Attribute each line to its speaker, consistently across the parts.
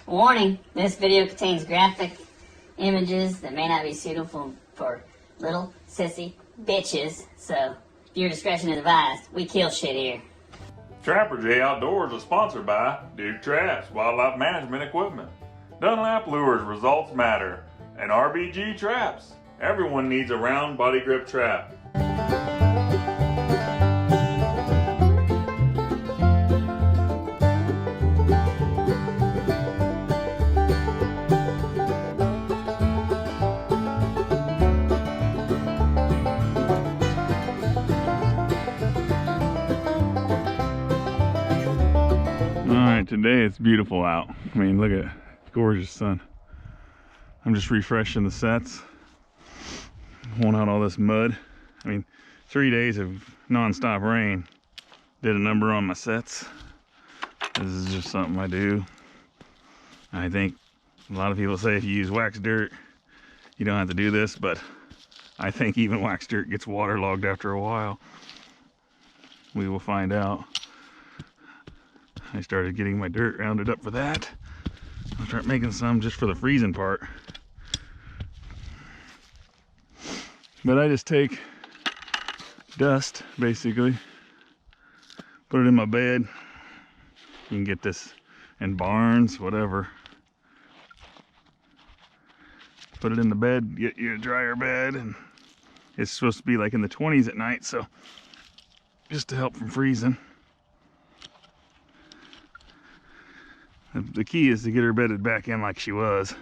Speaker 1: Warning, this video contains graphic images that may not be suitable for little sissy bitches, so viewer discretion is advised. We kill shit here.
Speaker 2: Trapper J Outdoors is sponsored by Duke Traps, Wildlife Management Equipment, Dunlap Lures, Results Matter, and RBG Traps. Everyone needs a round body grip trap. Today it's beautiful out. I mean, look at gorgeous sun. I'm just refreshing the sets, pulling out all this mud. I mean, 3 days of non-stop rain did a number on my sets. This is just something I do. I think a lot of people say if you use wax dirt, you don't have to do this, but I think even wax dirt gets waterlogged after a while. We will find out. I started getting my dirt rounded up for that. I'll start making some just for the freezing part. But I just take dust, basically, put it in my bed. You can get this in barns, whatever. Put it in the bed, get you a drier bed, and it's supposed to be like in the 20s at night, so just to help from freezing. The key is to get her bedded back in like she was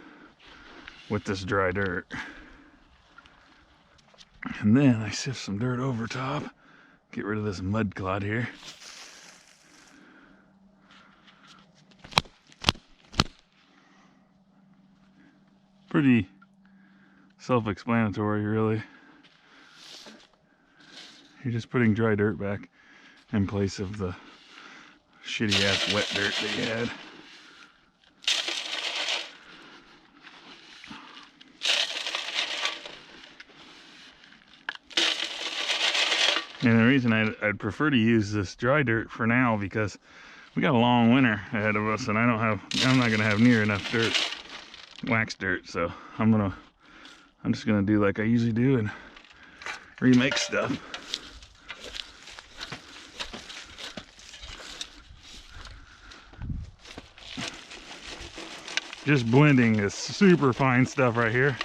Speaker 2: with this dry dirt. And then I sift some dirt over top, get rid of this mud clod here. Pretty self-explanatory, really. You're just putting dry dirt back in place of the shitty ass wet dirt that you had. And the reason I'd prefer to use this dry dirt for now, because we got a long winter ahead of us, and I'm not gonna have near enough dirt, wax dirt. So I'm just gonna do like I usually do and remake stuff. Just blending this super fine stuff right here.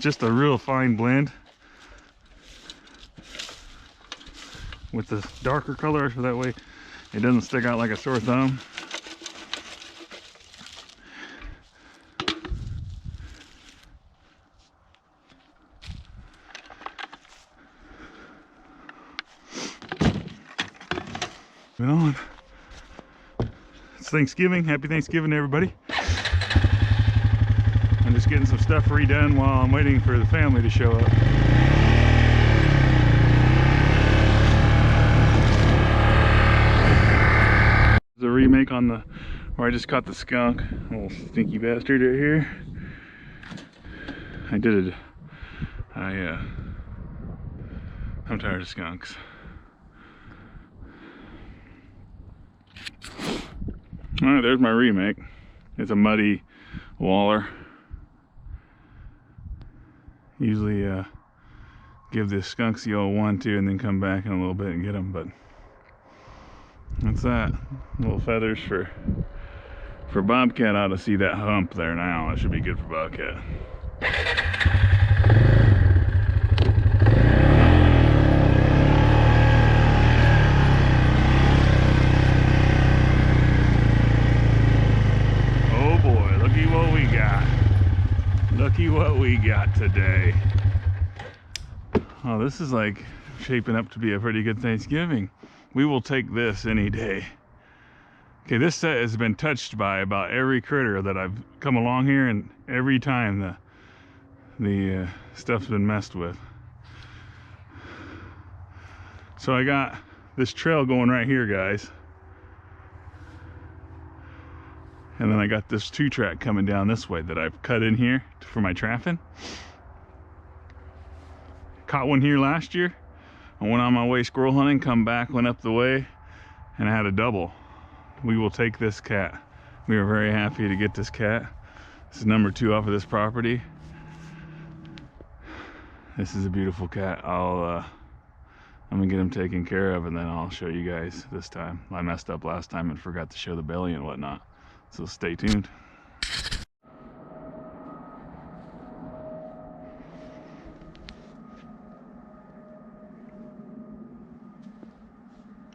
Speaker 2: Just a real fine blend with the darker color, so that way it doesn't stick out like a sore thumb. Well, it's Thanksgiving. Happy Thanksgiving to everybody. I'm just getting some stuff redone while I'm waiting for the family to show up. The remake on the where I just caught the skunk, little stinky bastard right here. I'm tired of skunks. All right, there's my remake. It's a muddy waller. Usually give the skunks the old 1-2 and then come back in a little bit and get them, but that's that. Little feathers for Bobcat. Ought to see that hump there now. That should be good for Bobcat. Oh boy, looky what we got. Looky what we got today. Oh, this is like shaping up to be a pretty good Thanksgiving. We will take this any day. Okay, this set has been touched by about every critter that I've come along here, and every time the stuff's been messed with. So I got this trail going right here, guys. And then I got this 2-track coming down this way that I've cut in here for my trapping. Caught one here last year. I went on my way squirrel hunting, come back, went up the way, and I had a double. We will take this cat. We were very happy to get this cat. This is number 2 off of this property. This is a beautiful cat. I'm gonna get him taken care of, and then I'll show you guys this time. I messed up last time and forgot to show the belly and whatnot, so stay tuned.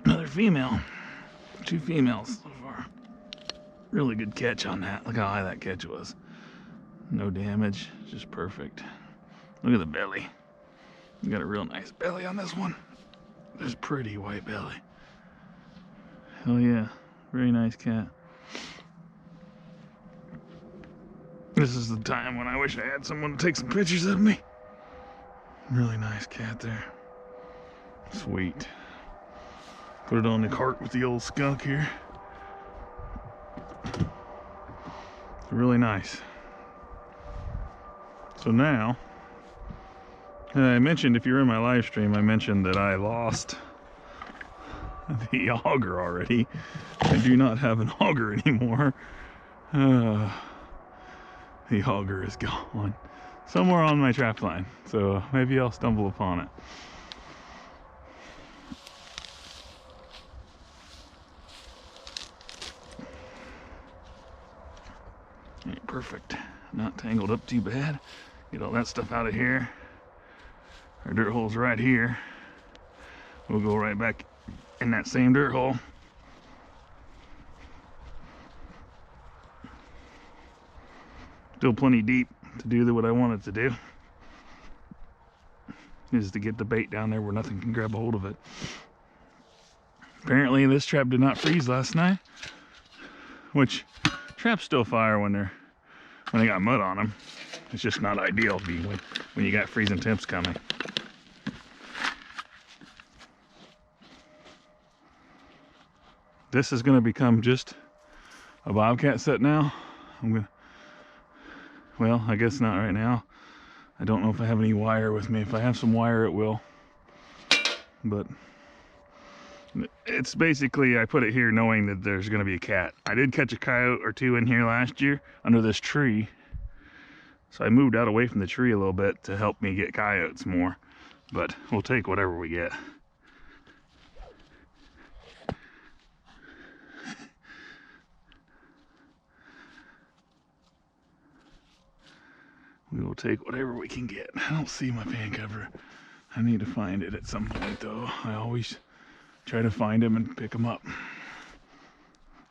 Speaker 2: Another female. 2 females so far. Really good catch on that. Look how high that catch was. No damage, just perfect. Look at the belly. You got a real nice belly on this one. There's pretty white belly. Hell yeah, very nice cat. This is the time when I wish I had someone to take some pictures of me. Really nice cat there. Sweet. Put it on the cart with the old skunk here. Really nice. So now, I mentioned, if you're in my live stream, I mentioned that I lost the auger already. I do not have an auger anymore. The auger is gone somewhere on my trap line, so maybe I'll stumble upon it. Right, perfect. Not tangled up too bad. Get all that stuff out of here. Our dirt hole's right here. We'll go right back in that same dirt hole. Still plenty deep to do what I wanted to do. Is to get the bait down there where nothing can grab a hold of it. Apparently this trap did not freeze last night, which traps still fire when they got mud on them. It's just not ideal when you got freezing temps coming. This is going to become just a bobcat set now. Well, I guess not right now. I don't know if I have any wire with me. If I have some wire, it will. But it's basically, I put it here knowing that there's going to be a cat. I did catch a coyote or 2 in here last year under this tree. So I moved out away from the tree a little bit to help me get coyotes more. But we'll take whatever we get. We will take whatever we can get. I don't see my fan cover. I need to find it at some point though. I always try to find them and pick them up.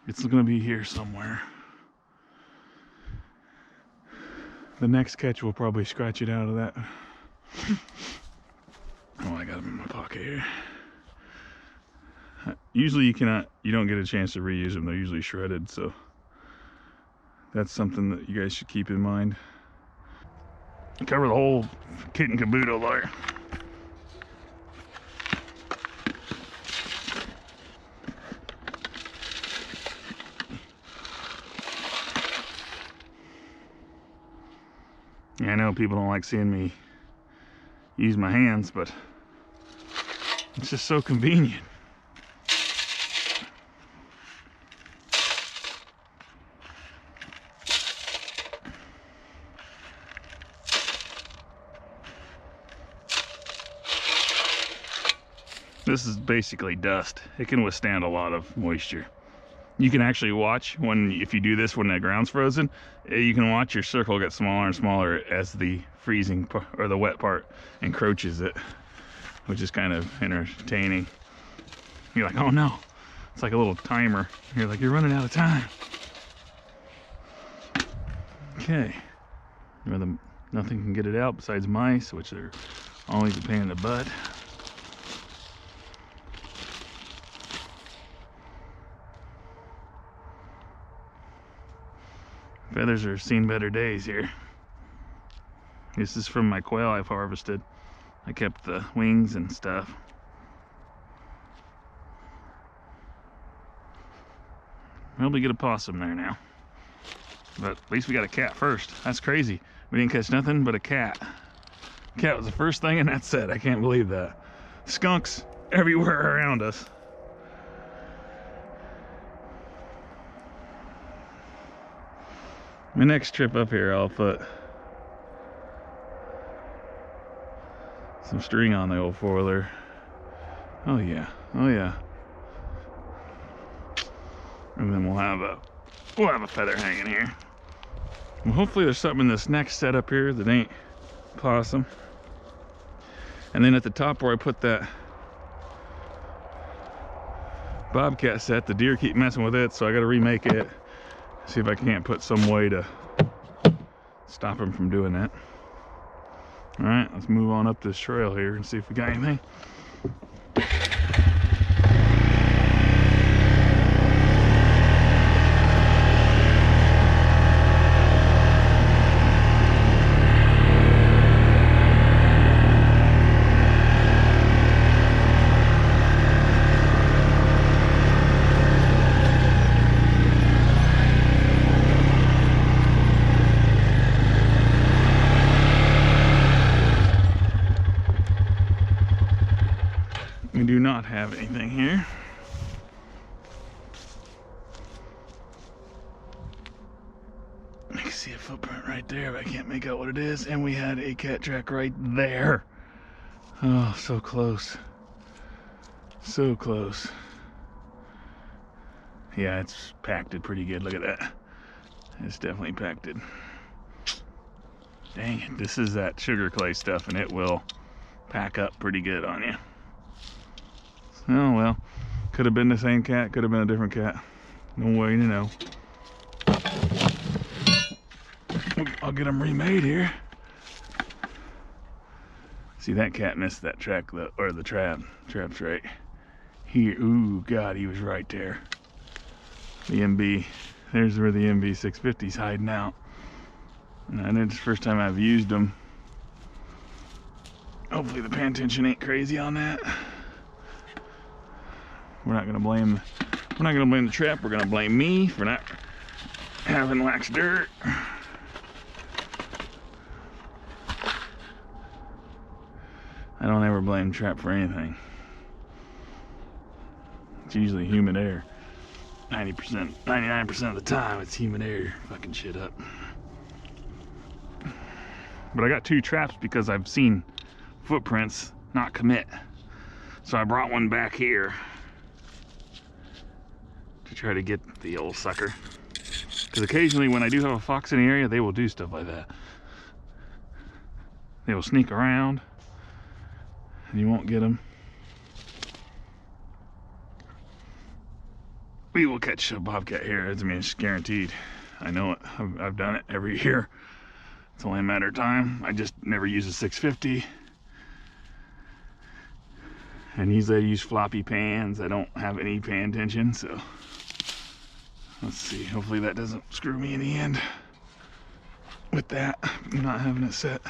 Speaker 2: It's gonna be here somewhere. The next catch will probably scratch it out of that. Oh, I got them in my pocket here. Usually you don't get a chance to reuse them. They're usually shredded, so that's something that you guys should keep in mind. Cover the whole kit and caboodle there. Yeah, I know people don't like seeing me use my hands, but it's just so convenient. This is basically dust. It can withstand a lot of moisture. You can actually watch if you do this when the ground's frozen, you can watch your circle get smaller and smaller as the freezing or the wet part encroaches it, which is kind of entertaining. You're like, oh no, it's like a little timer. You're like, you're running out of time. Okay, nothing can get it out besides mice, which are always a pain in the butt. Feathers are seen better days here. This is from my quail I've harvested. I kept the wings and stuff. Probably get a possum there now. But at least we got a cat first. That's crazy. We didn't catch nothing but a cat. Cat was the first thing in that set. I can't believe that. Skunks everywhere around us. My next trip up here, I'll put some string on the old foiler. Oh yeah, oh yeah. And then we'll have a feather hanging here. Well, hopefully there's something in this next setup here that ain't possum. And then at the top where I put that bobcat set, the deer keep messing with it, so I gotta remake it. See if I can't put some way to stop them from doing that. All right, let's move on up this trail here and see if we got anything. We do not have anything here. I can see a footprint right there, but I can't make out what it is. And we had a cat track right there. Oh, so close. So close. Yeah, it's packed pretty good. Look at that. It's definitely packed. Dang it, this is that sugar clay stuff, and it will pack up pretty good on you. Oh well, could have been the same cat, could have been a different cat. No way to know. I'll get them remade here. See, that cat missed that track, or the trap's right here. Ooh, God, he was right there. The MB, there's where the MB 650's hiding out. And it's the first time I've used them. Hopefully the pan tension ain't crazy on that. We're not gonna blame the trap. We're gonna blame me for not having lax dirt. I don't ever blame the trap for anything. It's usually humid air. 90%, 99% of the time, it's humid air fucking shit up. But I got two traps because I've seen footprints not commit. So I brought one back here to try to get the old sucker. Because occasionally when I do have a fox in the area, they will do stuff like that. They will sneak around and you won't get them. We will catch a bobcat here. I mean, it's guaranteed. I know it. I've done it every year. It's only a matter of time. I just never use a 650. And usually I use floppy pans. I don't have any pan tension, so let's see. Hopefully that doesn't screw me in the end with that. I'm not having it set.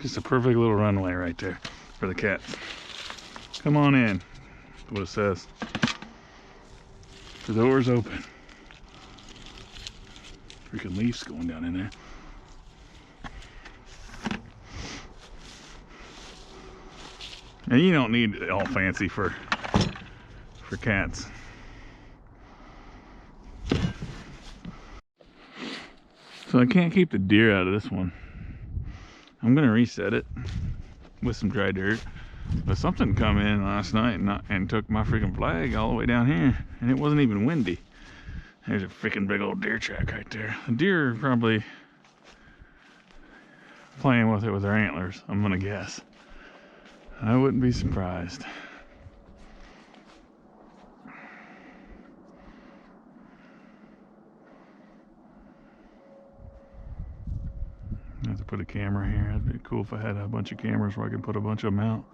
Speaker 2: Just a perfect little runway right there for the cats. Come on in. That's what it says. The door's open. Freaking leaves going down in there. And you don't need it all fancy for cats. So I can't keep the deer out of this one. I'm gonna reset it with some dry dirt. But something come in last night and took my freaking flag all the way down here, and it wasn't even windy. There's a freaking big old deer track right there. The deer are probably playing with it with their antlers, I'm gonna guess. I wouldn't be surprised. I have to put a camera here. It'd be cool if I had a bunch of cameras where I could put a bunch of them out.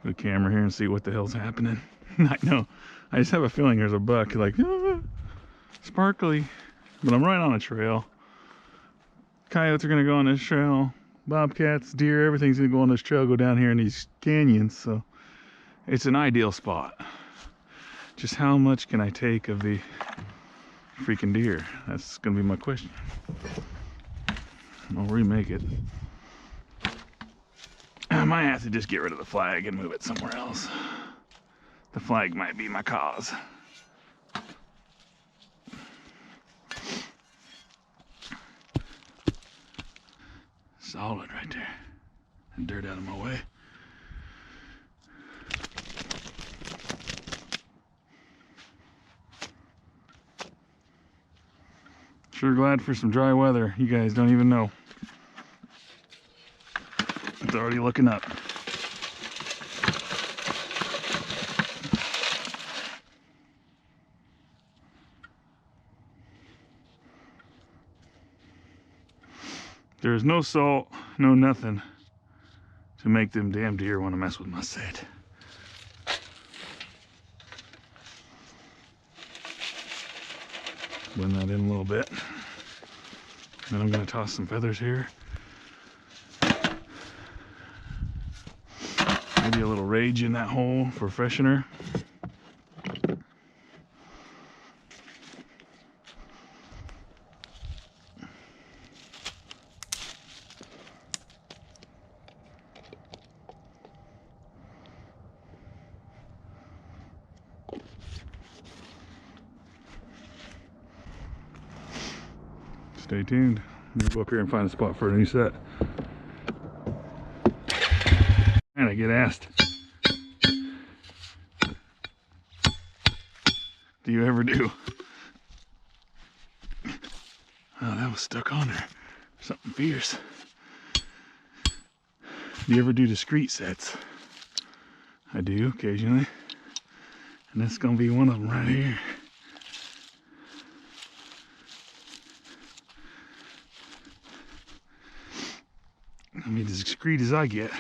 Speaker 2: Put a camera here and see what the hell's happening. I know. I just have a feeling there's a buck like, ah, sparkly. But I'm right on a trail. Coyotes are going to go on this trail. Bobcats, deer, everything's going to go on this trail, go down here in these canyons. So it's an ideal spot. Just how much can I take of the freaking deer? That's gonna be my question. I'll remake it. I might have to just get rid of the flag and move it somewhere else. The flag might be my cause. Solid right there. And dirt out of my way. Sure glad for some dry weather. You guys don't even know. It's already looking up. There's no salt, no nothing to make them damn deer want to mess with my set. Blend that in a little bit. Then I'm going to toss some feathers here. Maybe a little rage in that hole for freshener. Stay tuned. I'm gonna go up here and find a spot for a new set. And I get asked, do you ever do? Oh, that was stuck on there. Something fierce. Do you ever do discrete sets? I do occasionally. And this is gonna be one of them right here. I mean, as discreet as I get.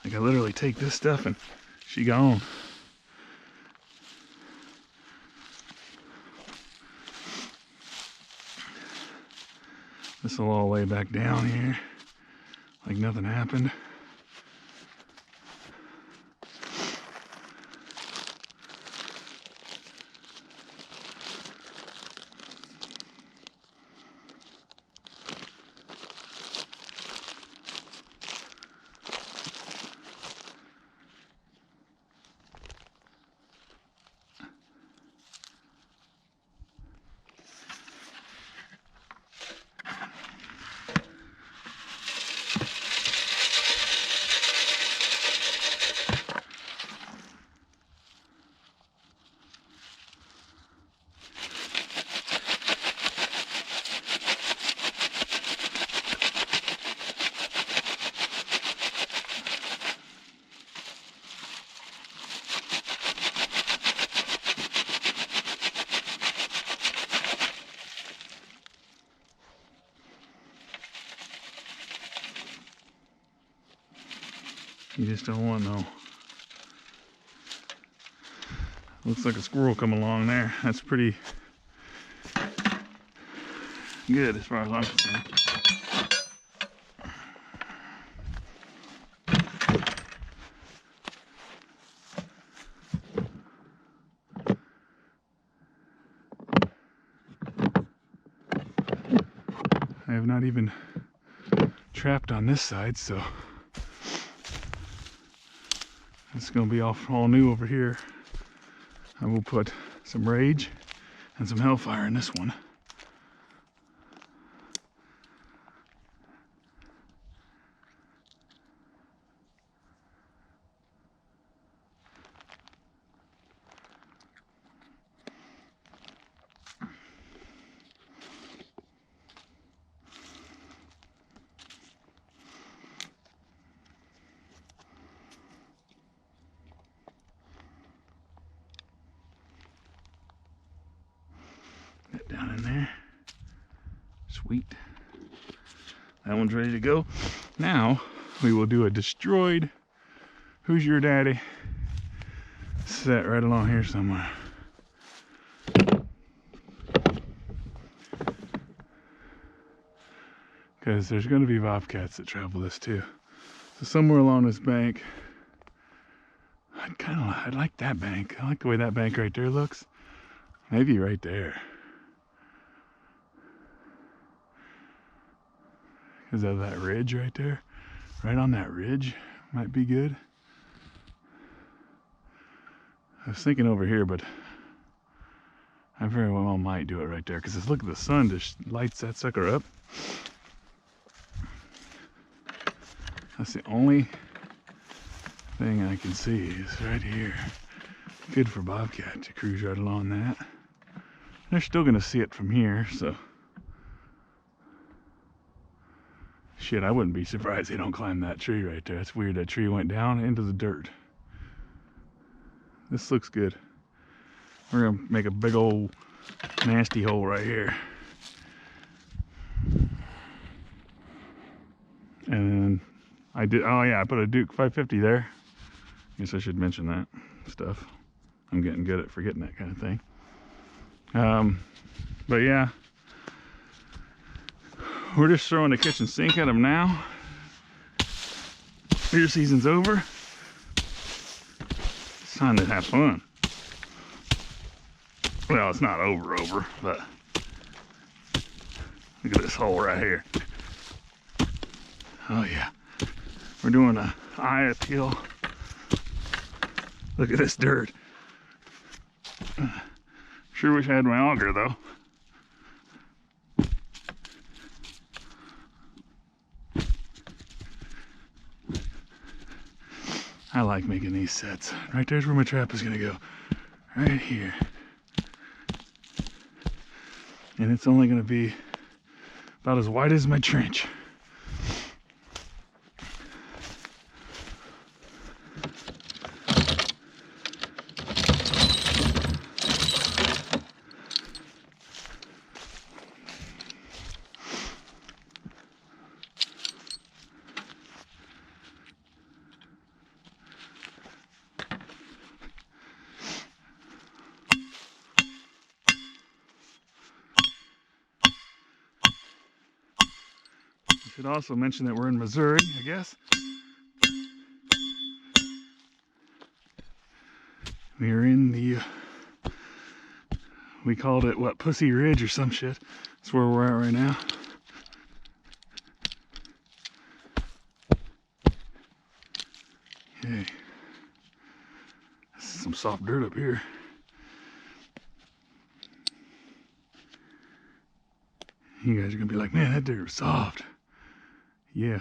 Speaker 2: Like, I literally take this stuff and she gone. This will all lay back down here like nothing happened. You just don't want no. Looks like a squirrel coming along there. That's pretty good as far as I'm concerned. I have not even trapped on this side, so it's going to be all new over here. I will put some Rage and some Hellfire in this one. Get down in there. Sweet. That one's ready to go. Now we will do a destroyed Who's Your Daddy set right along here somewhere. Because there's going to be bobcats that travel this too. So somewhere along this bank, I like that bank. I like the way that bank right there looks. Maybe right there. because of that ridge right there. Right on that ridge might be good. I was thinking over here, but I very well might do it right there, because look at the sun just lights that sucker up. That's the only thing I can see is right here. Good for bobcat to cruise right along that. They're still gonna see it from here, so shit, I wouldn't be surprised they don't climb that tree right there. That's weird. That tree went down into the dirt. This looks good. We're gonna make a big old nasty hole right here. And I did, oh yeah, I put a Duke 550 there. Guess I should mention that stuff. I'm getting good at forgetting that kind of thing. But yeah, we're just throwing the kitchen sink at them now. Deer season's over. It's time to have fun. Well, it's not over, but look at this hole right here. Oh yeah, we're doing a eye appeal. Look at this dirt. Sure wish I had my auger though. I like making these sets. Right there's where my trap is gonna go. Right here. And it's only gonna be about as wide as my trench. Should also mention that we're in Missouri, I guess. We are in the, we called it what, Pussy Ridge or some shit. That's where we're at right now. Okay. This is some soft dirt up here. You guys are gonna be like, man, that dirt was soft. Yeah,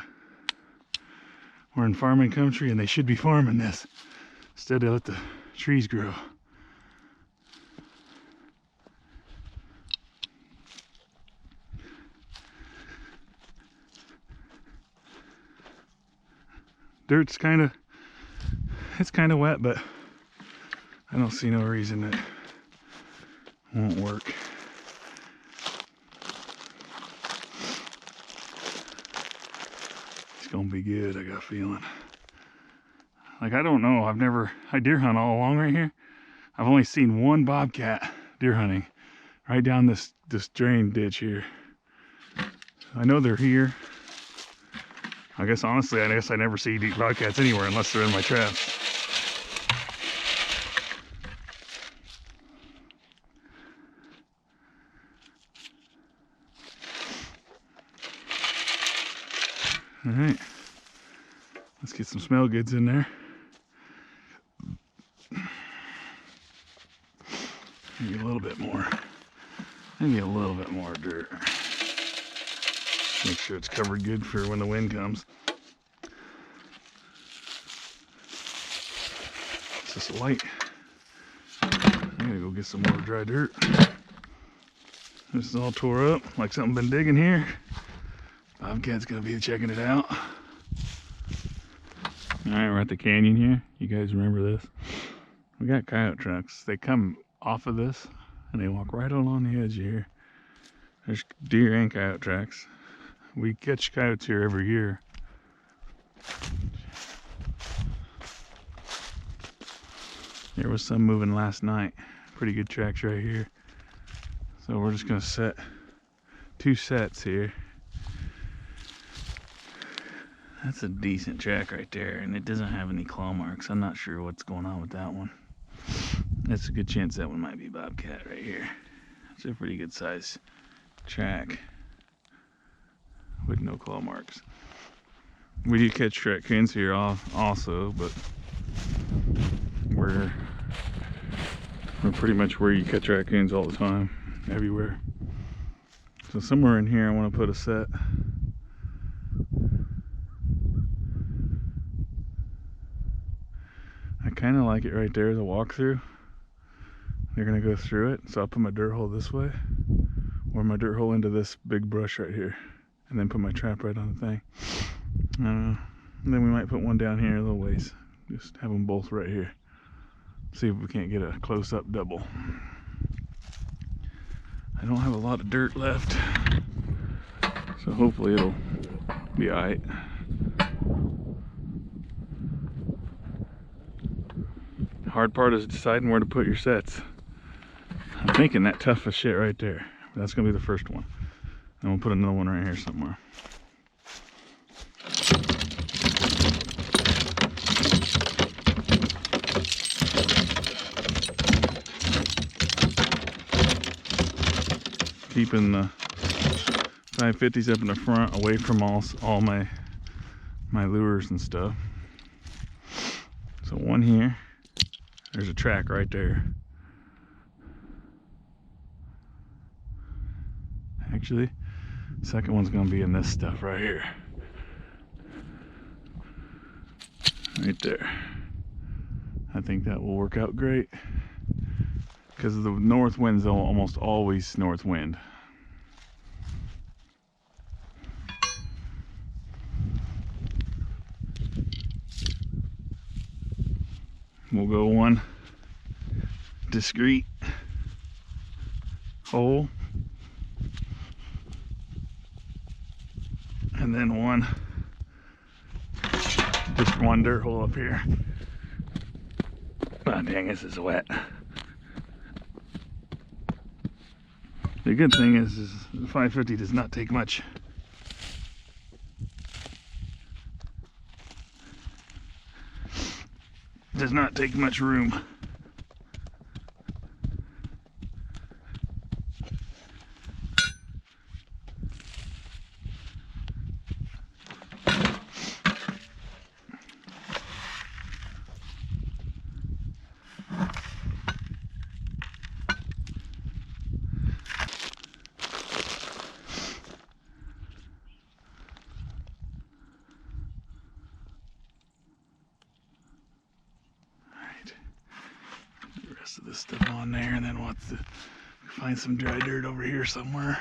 Speaker 2: we're in farming country and they should be farming this. Instead they let the trees grow. Dirt's it's kind of wet, but I don't see no reason it won't work. It's gonna be good, I got a feeling. Like, I don't know, I deer hunt all along right here. I've only seen one bobcat deer hunting right down this drain ditch here. I know they're here. I guess honestly, I never see bobcats anywhere unless they're in my traps. All right, let's get some smell goods in there. Maybe a little bit more. Maybe a little bit more dirt. Make sure it's covered good for when the wind comes. It's just light. I'm gonna go get some more dry dirt. This is all tore up, like something been digging here. Bobcat's gonna be checking it out. All right, we're at the canyon here. You guys remember this? We got coyote tracks. They come off of this and they walk right along the edge here. There's deer and coyote tracks. We catch coyotes here every year. There was some moving last night. Pretty good tracks right here. So we're just gonna set 2 sets here. That's a decent track right there, and it doesn't have any claw marks. I'm not sure what's going on with that one. That's a good chance that one might be bobcat right here. It's a pretty good size track. with no claw marks. We do catch raccoons here also, but we're pretty much where you catch raccoons all the time, everywhere. So somewhere in here I want to put a set. I kind of like it right there as a walkthrough. They're gonna go through it, so I'll put my dirt hole this way, or my dirt hole into this big brush right here, and then put my trap right on the thing. And then we might put one down here a little ways. Just have them both right here. See if we can't get a close-up double. I don't have a lot of dirt left, so hopefully it'll be alright. The hard part is deciding where to put your sets. I'm thinking that tough as shit right there. That's gonna be the first one. And we'll put another one right here somewhere. Keeping the 550s up in the front, away from all my lures and stuff. So one here, there's a track right there. Actually, the second one's gonna be in this stuff right here. Right there. I think that will work out great, because the north wind's almost always north wind. We'll go one discreet hole, and then just one dirt hole up here. Oh dang, this is wet. The good thing is the 550 does not take much. Does not take much room. Of this stuff on there, and then we'll have to find some dry dirt over here somewhere.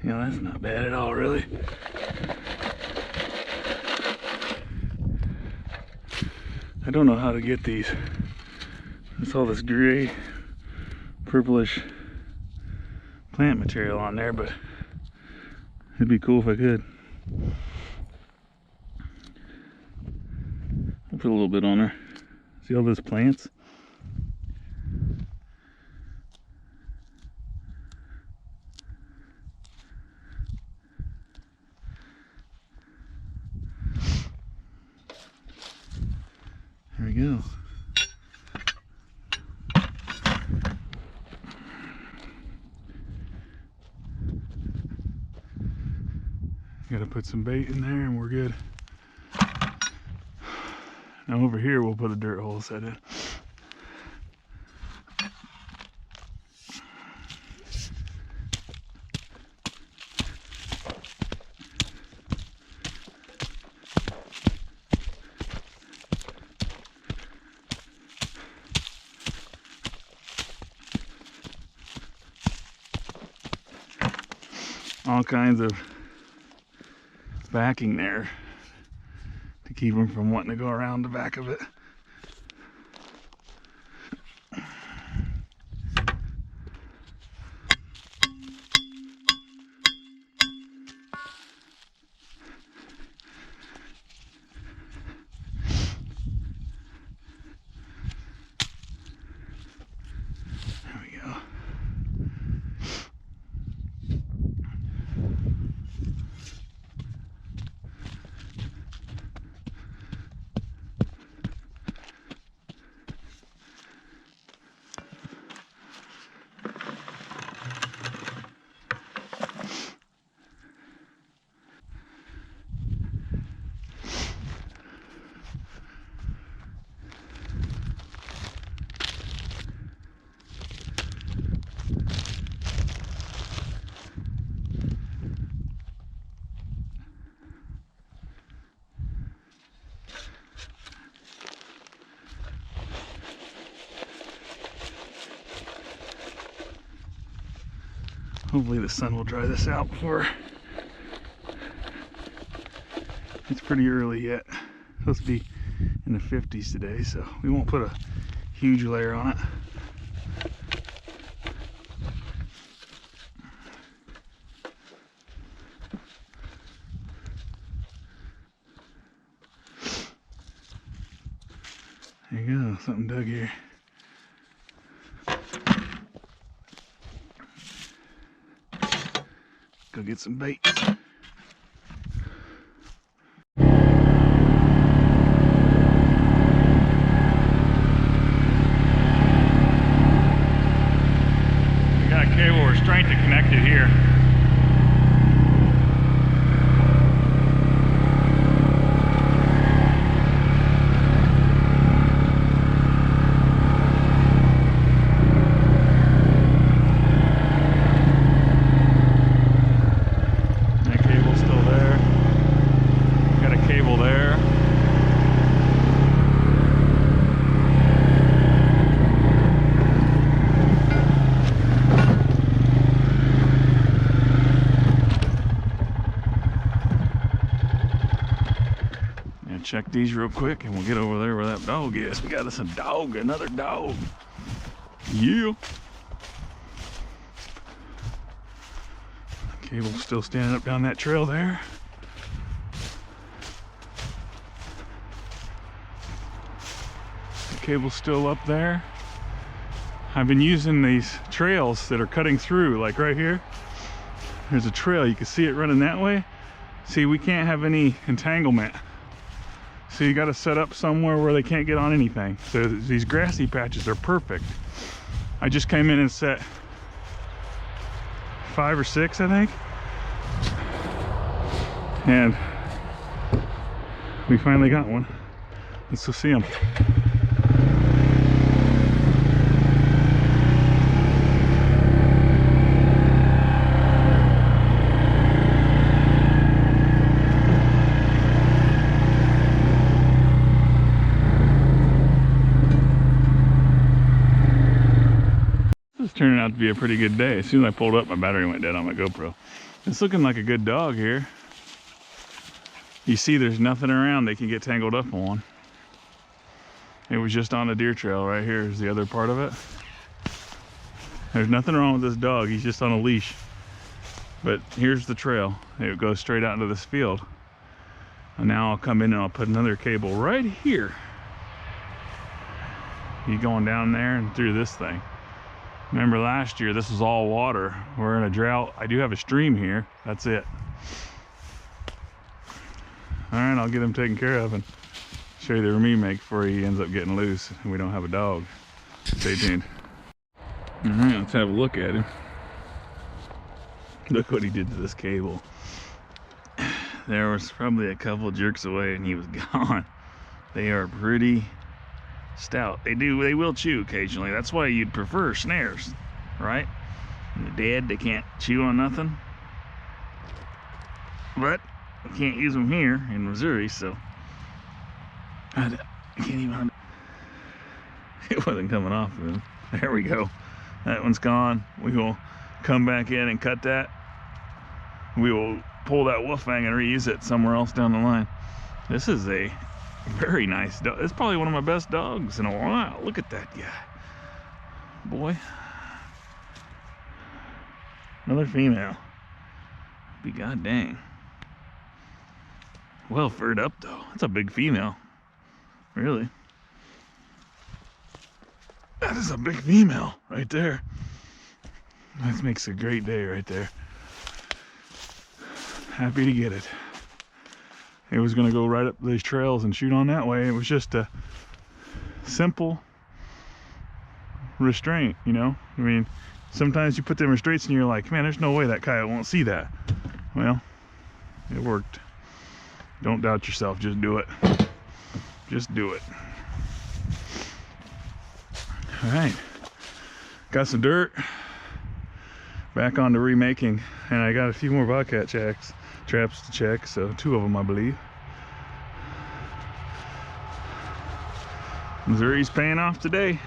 Speaker 2: Yeah, that's not bad at all, really. I don't know how to get these. There's all this gray, purplish plant material on there, but it'd be cool if I could. I'll put a little bit on there. See all those plants? There we go. Gotta put some bait in there and we're good. Now over here we'll put a dirt hole set in. All kinds of backing there to keep them from wanting to go around the back of it. There we go. Hopefully the sun will dry this out before. It's pretty early yet. It's supposed to be in the 50s today, so we won't put a huge layer on it. There you go, something dug here. Go get some bait. Cable restraint to connect it here. That cable's still there. Got a cable there. Check these real quick and we'll get over there where that dog is. We got us a dog, another dog. Yeah. Cable's still standing up down that trail there. The cable's still up there. I've been using these trails that are cutting through, like right here. There's a trail, you can see it running that way. See, we can't have any entanglement. So you got to set up somewhere where they can't get on anything. So these grassy patches are perfect. I just came in and set 5 or 6, I think. And we finally got one. Let's go see them. Turning out to be a pretty good day. As soon as I pulled up, my battery went dead on my GoPro. It's looking like a good dog here. You see there's nothing around they can get tangled up on. It was just on a deer trail. Right here is the other part of it. There's nothing wrong with this dog. He's just on a leash. But here's the trail. It goes straight out into this field. And now I'll come in and I'll put another cable right here. He's going down there and through this thing. Remember last year, this was all water. We're in a drought. I do have a stream here. That's it. All right, I'll get him taken care of and show you the remake before he ends up getting loose and we don't have a dog. Stay tuned. All right, let's have a look at him. Look what he did to this cable. There was probably a couple jerks away and he was gone. They are pretty stout. They will chew occasionally. That's why you'd prefer snares, right? When they're dead, they can't chew on nothing. But we can't use them here in Missouri, so I can't even. It wasn't coming off of him. There we go. That one's gone. We will come back in and cut that. We will pull that wolf fang and reuse it somewhere else down the line. This is a very nice dog. It's probably one of my best dogs in a while. Look at that guy. Boy. Another female. Be god dang. Well furred up though. That's a big female. Really. That is a big female right there. That makes a great day right there. Happy to get it. It was going to go right up these trails and shoot on that way. It was just a simple restraint, you know? I mean, sometimes you put them restraints and you're like, man, there's no way that coyote won't see that. Well, it worked. Don't doubt yourself. Just do it. Just do it. All right. Got some dirt. Back on to remaking. And I got a few more bobcat traps to check, so 2 of them I believe. Missouri's paying off today.